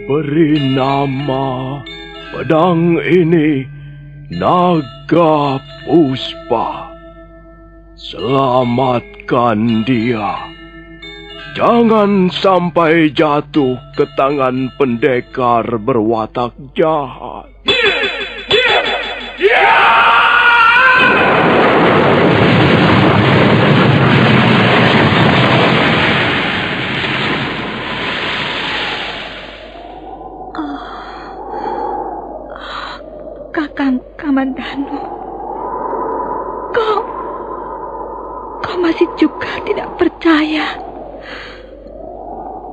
Beri nama pedang ini Naga Puspa. Selamatkan dia. Jangan sampai jatuh ke tangan pendekar berwatak jahat. Kakang Kamandanu, kau masih juga tidak percaya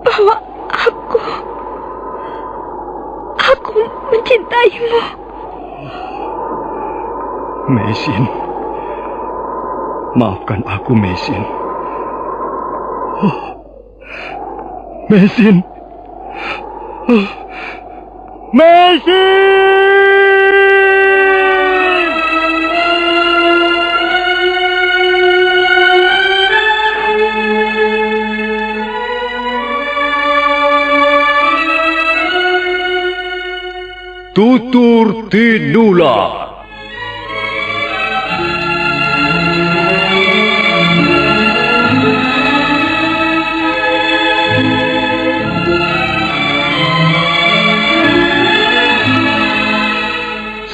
bahwa aku mencintaimu. Mesin, maafkan aku, Mesin. Mesin, Mesin! Tutur Tinular.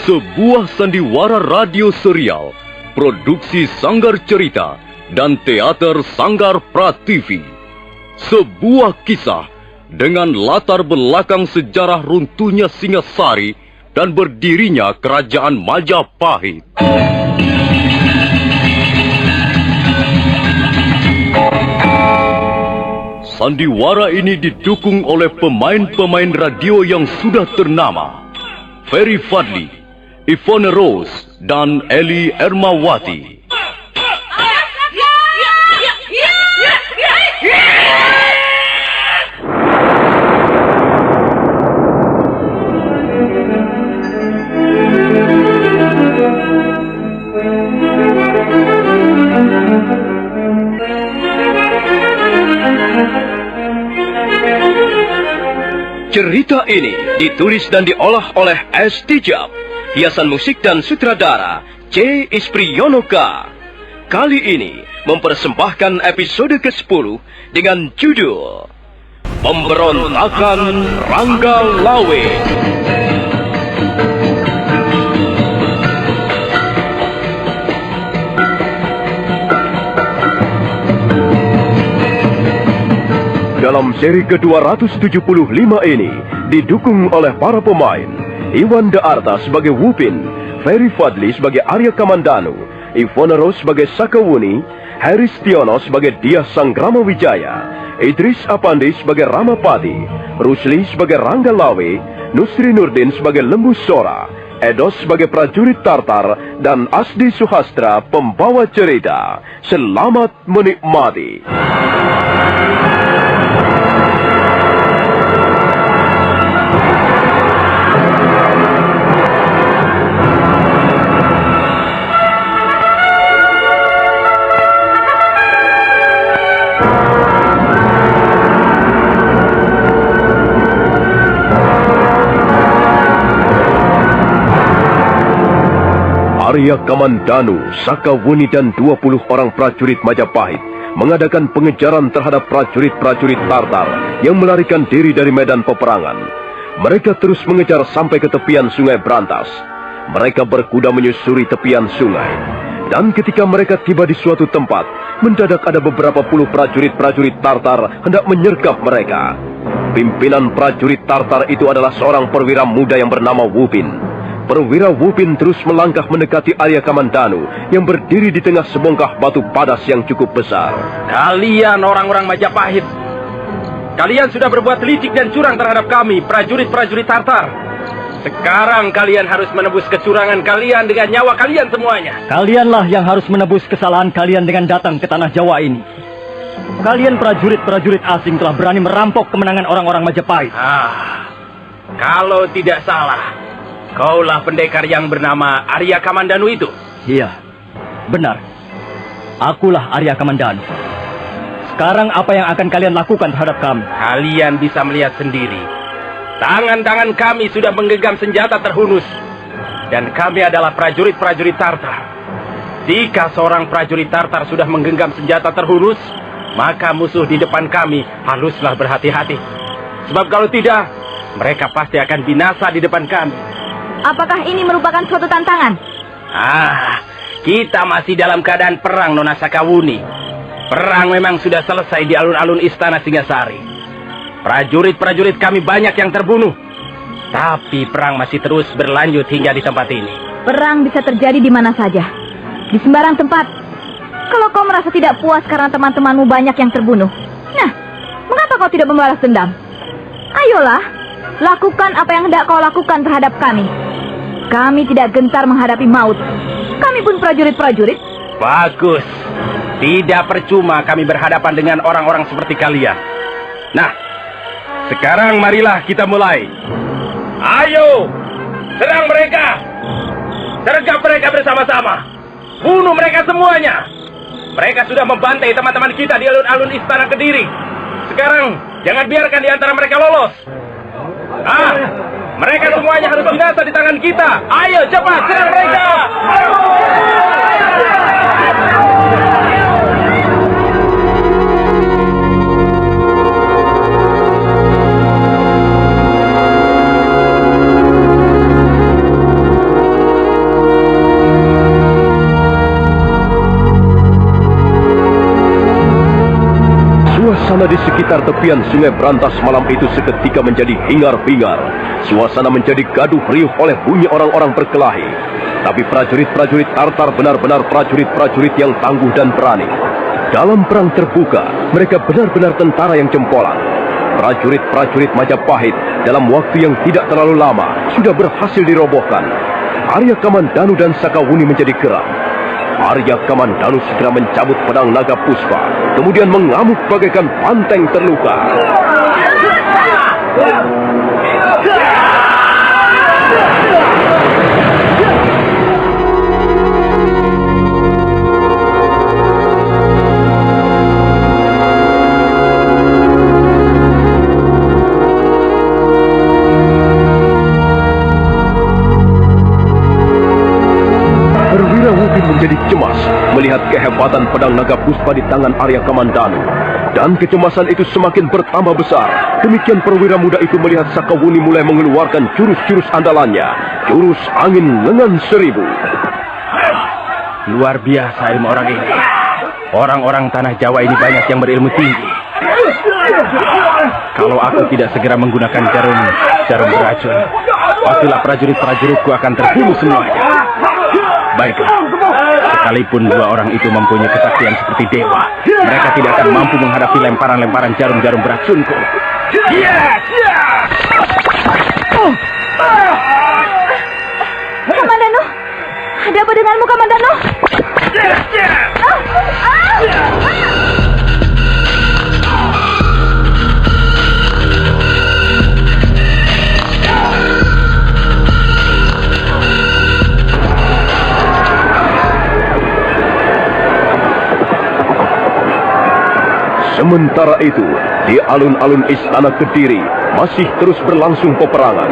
Sebuah sandiwara radio serial, produksi Sanggar Cerita dan Teater Sanggar Prativi. Sebuah kisah dengan latar belakang sejarah runtuhnya Singasari dan berdirinya Kerajaan Majapahit. Sandiwara ini didukung oleh pemain-pemain radio yang sudah ternama. Ferry Fadli, Yvonne Rose, dan Eli Ermawati. Cerita ini ditulis dan diolah oleh S. Tijab. Hiasan musik dan sutradara C. Isprionoka. Kali ini mempersembahkan episode ke-10 dengan judul Pemberontakan Rangga Lawe. Dalam seri ke-275 ini didukung oleh para pemain Iwan De Arta sebagai Wupin, Ferry Fadli sebagai Arya Kamandanu, Yvonne Rose sebagai Sakawuni, Haris Tiono sebagai Diah Sanggrama Wijaya, Idris Apandi sebagai Ramapati, Rusli sebagai Rangga Lawe, Nusri Nurdin sebagai Lembu Sora, Edos sebagai prajurit Tartar, dan Asdi Suhastra pembawa cerita. Selamat menikmati. Arya Kamandanu, Sakawuni dan 20 orang prajurit Majapahit mengadakan pengejaran terhadap prajurit-prajurit Tartar yang melarikan diri dari medan peperangan. Mereka terus mengejar sampai ke tepian Sungai Brantas. Mereka berkuda menyusuri tepian sungai. Dan ketika mereka tiba di suatu tempat, mendadak ada beberapa puluh prajurit-prajurit Tartar hendak menyergap mereka. Pimpinan prajurit Tartar itu adalah seorang perwira muda yang bernama Wupin. Perwira Wupin terus melangkah mendekati Arya Kamandanu yang berdiri di tengah sebongkah batu padas yang cukup besar. Kalian orang-orang Majapahit, kalian sudah berbuat licik dan curang terhadap kami, prajurit-prajurit Tartar. Sekarang kalian harus menebus kecurangan kalian dengan nyawa kalian semuanya. Kalianlah yang harus menebus kesalahan kalian dengan datang ke tanah Jawa ini. Kalian prajurit-prajurit asing telah berani merampok kemenangan orang-orang Majapahit. Kalau tidak salah, kaulah pendekar yang bernama Arya Kamandanu itu? Iya, benar. Akulah Arya Kamandanu. Sekarang apa yang akan kalian lakukan terhadap kami? Kalian bisa melihat sendiri. Tangan-tangan kami sudah menggenggam senjata terhunus. Dan kami adalah prajurit-prajurit Tartar. Jika seorang prajurit Tartar sudah menggenggam senjata terhunus, maka musuh di depan kami haruslah berhati-hati. Sebab kalau tidak, mereka pasti akan binasa di depan kami. Apakah ini merupakan suatu tantangan? Kita masih dalam keadaan perang, Nona Sakawuni. Perang memang sudah selesai di alun-alun istana Singasari. Prajurit-prajurit kami banyak yang terbunuh. Tapi perang masih terus berlanjut hingga di tempat ini. Perang bisa terjadi di mana saja, di sembarang tempat. Kalau kau merasa tidak puas karena teman-temanmu banyak yang terbunuh, nah, mengapa kau tidak membalas dendam? Ayolah, lakukan apa yang hendak kau lakukan terhadap kami. Kami tidak gentar menghadapi maut. Kami pun prajurit-prajurit. Bagus. Tidak percuma kami berhadapan dengan orang-orang seperti kalian. Nah, sekarang marilah kita mulai. Ayo, serang mereka. Sergap mereka bersama-sama. Bunuh mereka semuanya. Mereka sudah membantai teman-teman kita di alun-alun istana Kediri. Sekarang, jangan biarkan di antara mereka lolos. Mereka semuanya harus binasa di tangan kita. Ayo, cepat, serang mereka. Suasana di sekitar tepian sungai Brantas malam itu seketika menjadi hingar-bingar. Suasana menjadi gaduh riuh oleh bunyi orang-orang berkelahi. Tapi prajurit-prajurit Tartar benar-benar prajurit-prajurit yang tangguh dan berani. Dalam perang terbuka, mereka benar-benar tentara yang jempolan. Prajurit-prajurit Majapahit dalam waktu yang tidak terlalu lama sudah berhasil dirobohkan. Arya Kamandanu dan Sakawuni menjadi geram. Arya Kamandanu segera mencabut pedang naga puspa, kemudian mengamuk bagaikan banteng terluka. Menjadi cemas melihat kehebatan pedang naga puspa di tangan Arya Kamandanu. Dan kecemasan itu semakin bertambah besar. Demikian perwira muda itu melihat Sakawuni mulai mengeluarkan jurus-jurus andalannya. Jurus angin lengan seribu. Luar biasa ilmu orang ini. Orang-orang tanah Jawa ini banyak yang berilmu tinggi. Kalau aku tidak segera menggunakan jarum beracun, pastilah prajurit-prajuritku akan terbunuh semuanya. Baiklah, sekalipun dua orang itu mempunyai kesaktian seperti dewa, mereka tidak akan mampu menghadapi lemparan-lemparan jarum-jarum beracunku. Kamandanu, ada apa denganmu, Kamandanu? Sementara itu, di alun-alun istana Kediri masih terus berlangsung peperangan.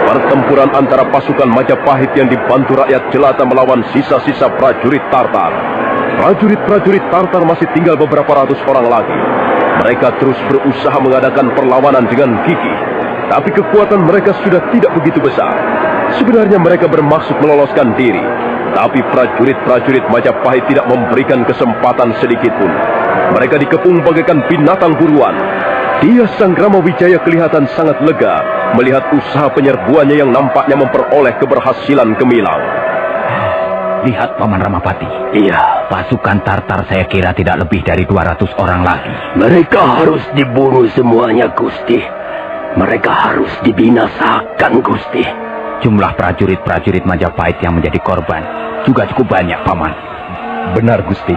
Pertempuran antara pasukan Majapahit yang dibantu rakyat jelata melawan sisa-sisa prajurit Tartar. Prajurit-prajurit Tartar masih tinggal beberapa ratus orang lagi. Mereka terus berusaha mengadakan perlawanan dengan gigih. Tapi kekuatan mereka sudah tidak begitu besar. Sebenarnya mereka bermaksud meloloskan diri. Tapi prajurit-prajurit Majapahit tidak memberikan kesempatan sedikit pun. Mereka dikepung bagaikan binatang buruan. Dia Sang Ramawijaya kelihatan sangat lega melihat usaha penyerbuannya yang nampaknya memperoleh keberhasilan gemilang. Lihat Paman Ramapati. Iya, pasukan Tartar saya kira tidak lebih dari 200 orang lagi. Mereka harus dibunuh semuanya, Gusti. Mereka harus dibinasakan, Gusti. Jumlah prajurit-prajurit Majapahit yang menjadi korban juga cukup banyak, Paman. Benar, Gusti.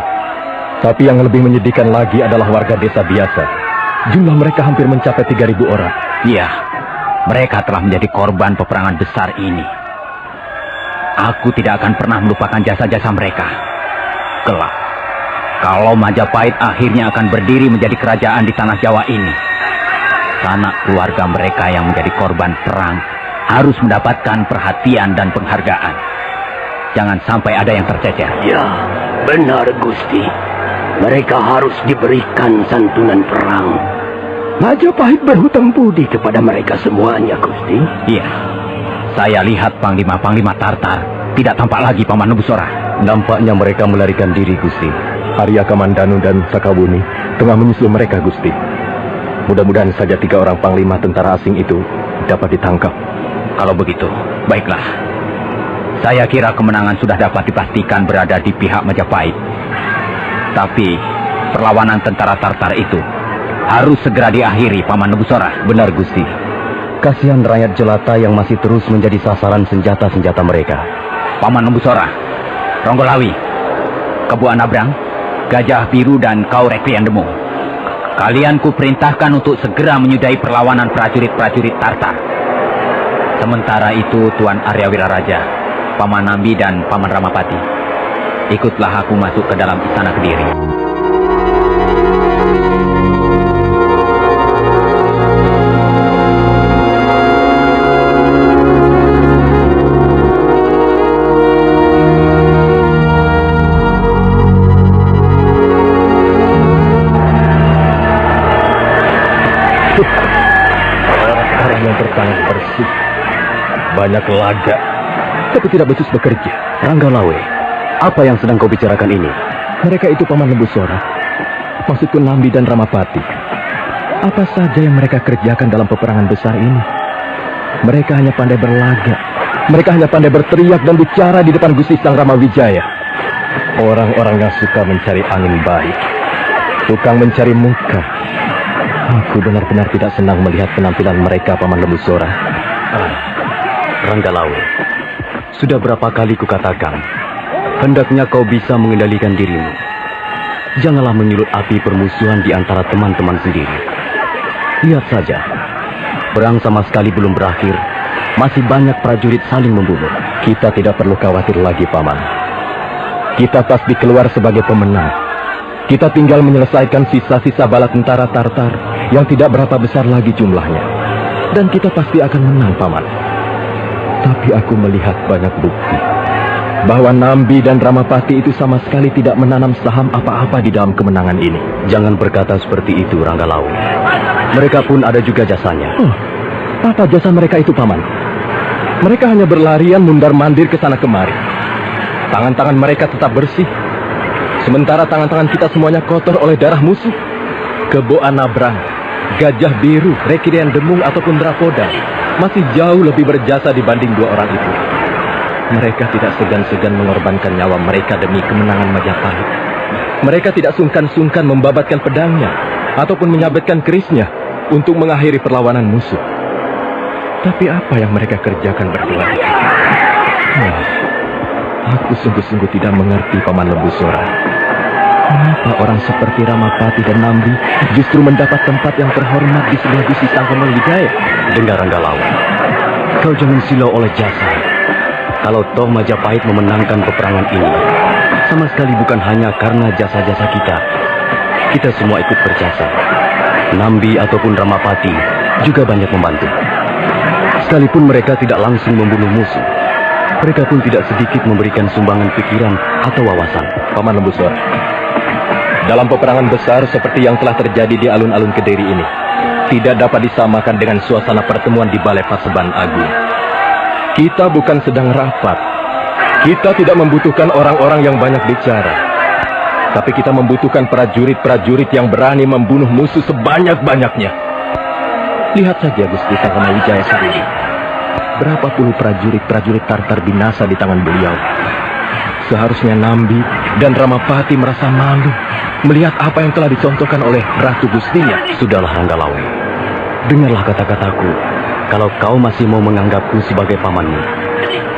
Tapi yang lebih menyedihkan lagi adalah warga desa biasa. Jumlah mereka hampir mencapai 3.000 orang. Iya, mereka telah menjadi korban peperangan besar ini. Aku tidak akan pernah melupakan jasa-jasa mereka. Kelak, kalau Majapahit akhirnya akan berdiri menjadi kerajaan di tanah Jawa ini, sanak keluarga mereka yang menjadi korban perang harus mendapatkan perhatian dan penghargaan. Jangan sampai ada yang tercecer. Ya, benar Gusti. Mereka harus diberikan santunan perang. Majapahit berhutang budi kepada mereka semuanya, Gusti. Iya, saya lihat panglima-panglima Tartar tidak tampak lagi, Paman Nebusora. Nampaknya mereka melarikan diri, Gusti. Arya Kamandanu dan Sakawuni tengah menyusul mereka, Gusti. Mudah-mudahan saja 3 orang panglima tentara asing itu dapat ditangkap. Kalau begitu, baiklah. Saya kira kemenangan sudah dapat dipastikan berada di pihak Majapahit. Tapi perlawanan tentara Tartar itu harus segera diakhiri, Paman Nebusora. Benar, Gusti. Kasihan rakyat jelata yang masih terus menjadi sasaran senjata-senjata mereka. Paman Nebusora, Ronggolawi, Kebu Anabrang, Gajah Biru, dan kau Reklian Demung. Kalian kuperintahkan untuk segera menyudahi perlawanan prajurit-prajurit Tartar. Sementara itu, Tuan Arya Wiraraja, Paman Nambi, dan Paman Ramapati, ikutlah aku masuk ke dalam istana Kediri. Orang yang bertangan bersih, banyak laga, tapi tidak becus bekerja. Ranggalawe, apa yang sedang kau bicarakan ini? Mereka itu Paman Nebusora, maksudku Nambi dan Ramapati. Apa saja yang mereka kerjakan dalam peperangan besar ini? Mereka hanya pandai berlaga. Mereka hanya pandai berteriak dan bicara di depan Gusti Sang Ramawijaya. Orang-orang yang suka mencari angin baik, tukang mencari muka. Aku benar-benar tidak senang melihat penampilan mereka, Paman Nebusora. Ranggalawe, sudah berapa kali kukatakan, hendaknya kau bisa mengendalikan dirimu. Janganlah menyulut api permusuhan di antara teman-teman sendiri. Lihat saja, perang sama sekali belum berakhir, masih banyak prajurit saling membunuh. Kita tidak perlu khawatir lagi, Paman. Kita pasti keluar sebagai pemenang. Kita tinggal menyelesaikan sisa-sisa bala tentara Tartar yang tidak berapa besar lagi jumlahnya. Dan kita pasti akan menang, Paman. Tapi aku melihat banyak bukti bahwa Nambi dan Ramapati itu sama sekali tidak menanam saham apa-apa di dalam kemenangan ini. Jangan berkata seperti itu, Ranggalawe. Mereka pun ada juga jasanya. Apa jasa mereka itu, Paman? Mereka hanya berlarian mundar-mandir ke sana kemari. Tangan-tangan mereka tetap bersih, sementara tangan-tangan kita semuanya kotor oleh darah musuh. Kebo Anabrang, Gajah Biru, Reklian Demung ataupun Drakoda masih jauh lebih berjasa dibanding 2 orang itu. Mereka tidak segan-segan mengorbankan nyawa mereka demi kemenangan Majapahit. Mereka tidak sungkan-sungkan membabatkan pedangnya ataupun menyabetkan kerisnya untuk mengakhiri perlawanan musuh. Tapi apa yang mereka kerjakan berdua? Aku sungguh-sungguh tidak mengerti, Paman Nebusora. Kenapa orang seperti Ramapati dan Nambi justru mendapat tempat yang terhormat di sebelah Gusti Sang Ramawijaya? Dengar, Ranggalawe, kau jangan silau oleh jasa. Kalau toh Majapahit memenangkan peperangan ini, sama sekali bukan hanya karena jasa-jasa kita. Kita semua ikut berjasa. Nambi ataupun Ramapati juga banyak membantu. Sekalipun mereka tidak langsung membunuh musuh, mereka pun tidak sedikit memberikan sumbangan pikiran atau wawasan. Paman Nebusora, dalam peperangan besar seperti yang telah terjadi di alun-alun Kediri ini, tidak dapat disamakan dengan suasana pertemuan di Balai Paseban Agung. Kita bukan sedang rapat. Kita tidak membutuhkan orang-orang yang banyak bicara. Tapi kita membutuhkan prajurit-prajurit yang berani membunuh musuh sebanyak-banyaknya. Lihat saja Gusti Sang Ramawijaya sendiri. Berapa puluh prajurit-prajurit Tartar binasa di tangan beliau. Seharusnya Nambi dan Ramapati merasa malu melihat apa yang telah dicontohkan oleh Ratu Gustinya. Sudahlah, Ranggalawe. Dengarlah kata-kataku. Kalau kau masih mau menganggapku sebagai pamanmu,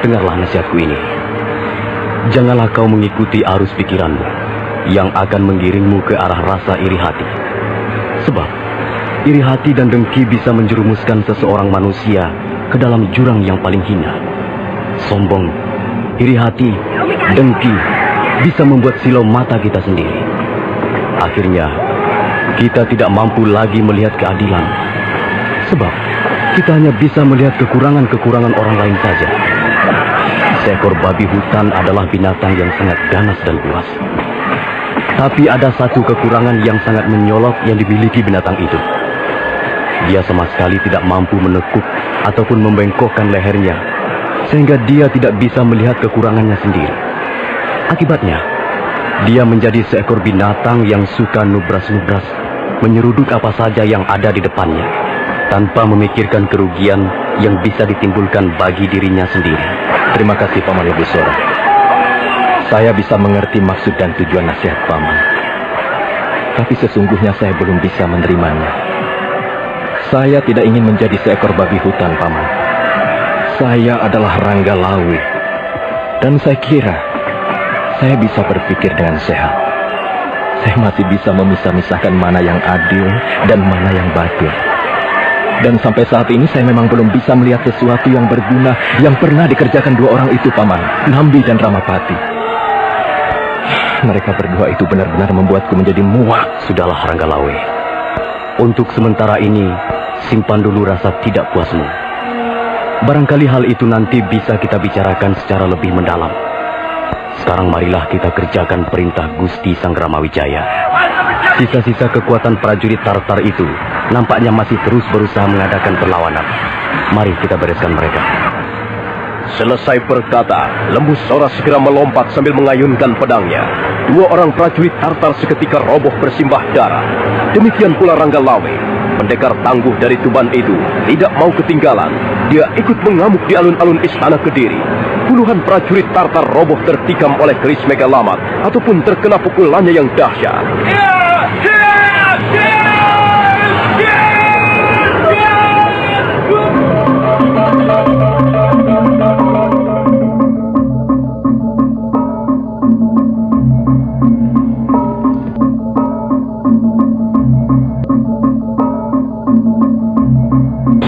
dengarlah nasihatku ini. Janganlah kau mengikuti arus pikiranmu yang akan menggiringmu ke arah rasa iri hati. Sebab iri hati dan dengki bisa menjerumuskan seseorang manusia ke dalam jurang yang paling hina. Sombong, iri hati, dengki bisa membuat silau mata kita sendiri. Akhirnya, kita tidak mampu lagi melihat keadilan. Sebab kita hanya bisa melihat kekurangan-kekurangan orang lain saja. Seekor babi hutan adalah binatang yang sangat ganas dan buas. Tapi ada satu kekurangan yang sangat menyolok yang dimiliki binatang itu. Dia sama sekali tidak mampu menekuk ataupun membengkokkan lehernya, sehingga dia tidak bisa melihat kekurangannya sendiri. Akibatnya, dia menjadi seekor binatang yang suka nubras-nubras, menyeruduk apa saja yang ada di depannya, tanpa memikirkan kerugian yang bisa ditimbulkan bagi dirinya sendiri. Terima kasih Paman Lebusora. Saya bisa mengerti maksud dan tujuan nasihat Paman. Tapi sesungguhnya saya belum bisa menerimanya. Saya tidak ingin menjadi seekor babi hutan, Paman. Saya adalah Rangga Lawi. Dan saya kira saya bisa berpikir dengan sehat. Saya masih bisa memisah-misahkan mana yang adil dan mana yang batil. Dan sampai saat ini saya memang belum bisa melihat sesuatu yang berguna yang pernah dikerjakan dua orang itu, Paman, Nambi dan Ramapati. Mereka berdua itu benar-benar membuatku menjadi muak. Sudahlah Rangga Lawe. Untuk sementara ini, simpan dulu rasa tidak puasmu. Barangkali hal itu nanti bisa kita bicarakan secara lebih mendalam. Sekarang marilah kita kerjakan perintah Gusti Sang Ramawijaya. Sisa-sisa kekuatan prajurit Tartar itu nampaknya masih terus berusaha mengadakan perlawanan. Mari kita bereskan mereka. Selesai berkata, Lembu Sora segera melompat sambil mengayunkan pedangnya. Dua orang prajurit Tartar seketika roboh bersimbah darah. Demikian pula Rangga Lawe. Pendekar tangguh dari Tuban itu tidak mau ketinggalan. Dia ikut mengamuk di alun-alun istana Kediri. Puluhan prajurit Tartar roboh tertikam oleh keris Megalamat ataupun terkena pukulannya yang dahsyat.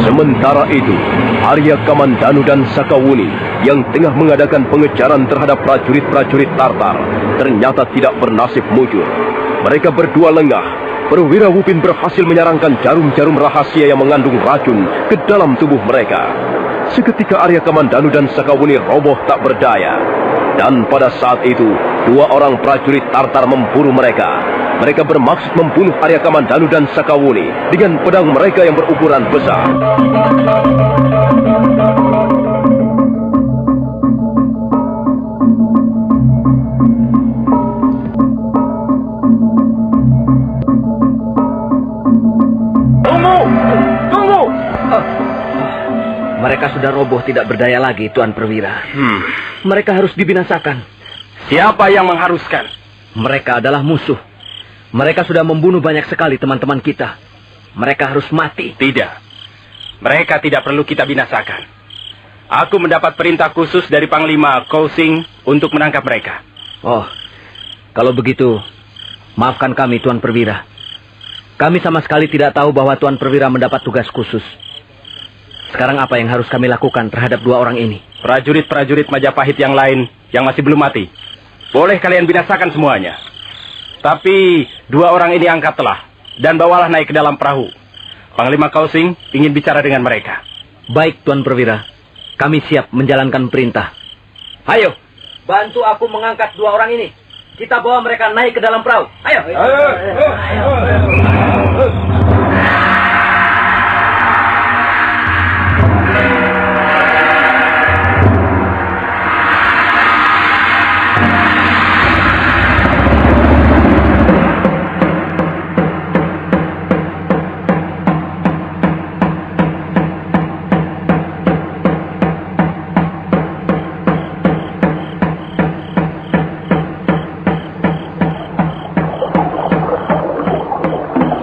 Sementara itu, Arya Kamandanu dan Sakawuni yang tengah mengadakan pengejaran terhadap prajurit-prajurit Tartar ternyata tidak bernasib mujur. Mereka berdua lengah. Perwira Wupin berhasil menyarangkan jarum-jarum rahasia yang mengandung racun ke dalam tubuh mereka. Seketika Arya Kamandanu dan Sakawuni roboh tak berdaya. Dan pada saat itu, dua orang prajurit Tartar memburu mereka. Mereka bermaksud membunuh Arya Kamandanu dan Sakawuni dengan pedang mereka yang berukuran besar. Tunggu! Mereka sudah roboh tidak berdaya lagi, Tuan Perwira. Mereka harus dibinasakan. Siapa yang mengharuskan? Mereka adalah musuh. Mereka sudah membunuh banyak sekali teman-teman kita. Mereka harus mati. Tidak. Mereka tidak perlu kita binasakan. Aku mendapat perintah khusus dari Panglima Kousing untuk menangkap mereka. Oh, kalau begitu, maafkan kami, Tuan Perwira. Kami sama sekali tidak tahu bahwa Tuan Perwira mendapat tugas khusus. Sekarang apa yang harus kami lakukan terhadap dua orang ini? Prajurit-prajurit Majapahit yang lain yang masih belum mati, boleh kalian binasakan semuanya. Tapi dua orang ini angkatlah dan bawalah naik ke dalam perahu. Panglima Kousing ingin bicara dengan mereka. Baik, Tuan Perwira. Kami siap menjalankan perintah. Ayo, bantu aku mengangkat dua orang ini. Kita bawa mereka naik ke dalam perahu. Ayo.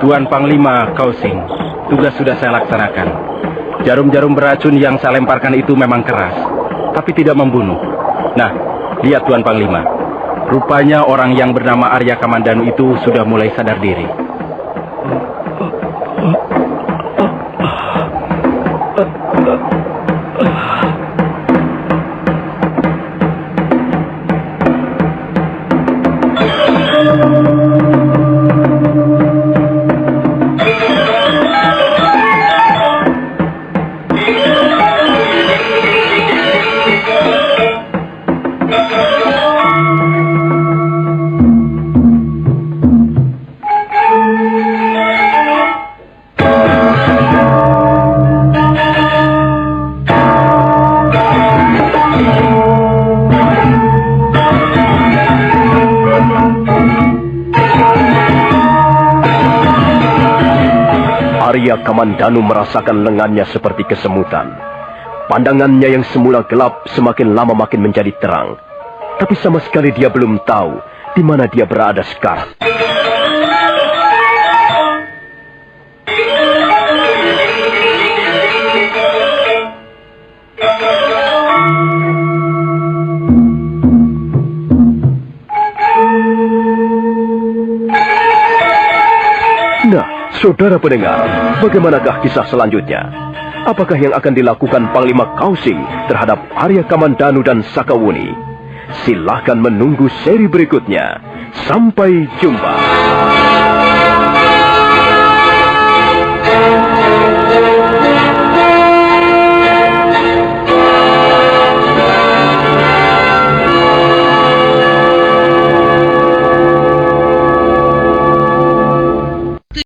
Tuan Panglima Kousing, tugas sudah saya laksanakan. Jarum-jarum beracun yang saya lemparkan itu memang keras, tapi tidak membunuh. Nah, lihat Tuan Panglima. Rupanya orang yang bernama Arya Kamandanu itu sudah mulai sadar diri. Arya Kamandanu merasakan lengannya seperti kesemutan. Pandangannya yang semula gelap semakin lama makin menjadi terang. Tapi sama sekali dia belum tahu di mana dia berada sekarang. Nah, saudara pendengar, bagaimanakah kisah selanjutnya? Apakah yang akan dilakukan Panglima Kausing terhadap Arya Kamandanu dan Sakawuni? Silahkan menunggu seri berikutnya. Sampai jumpa.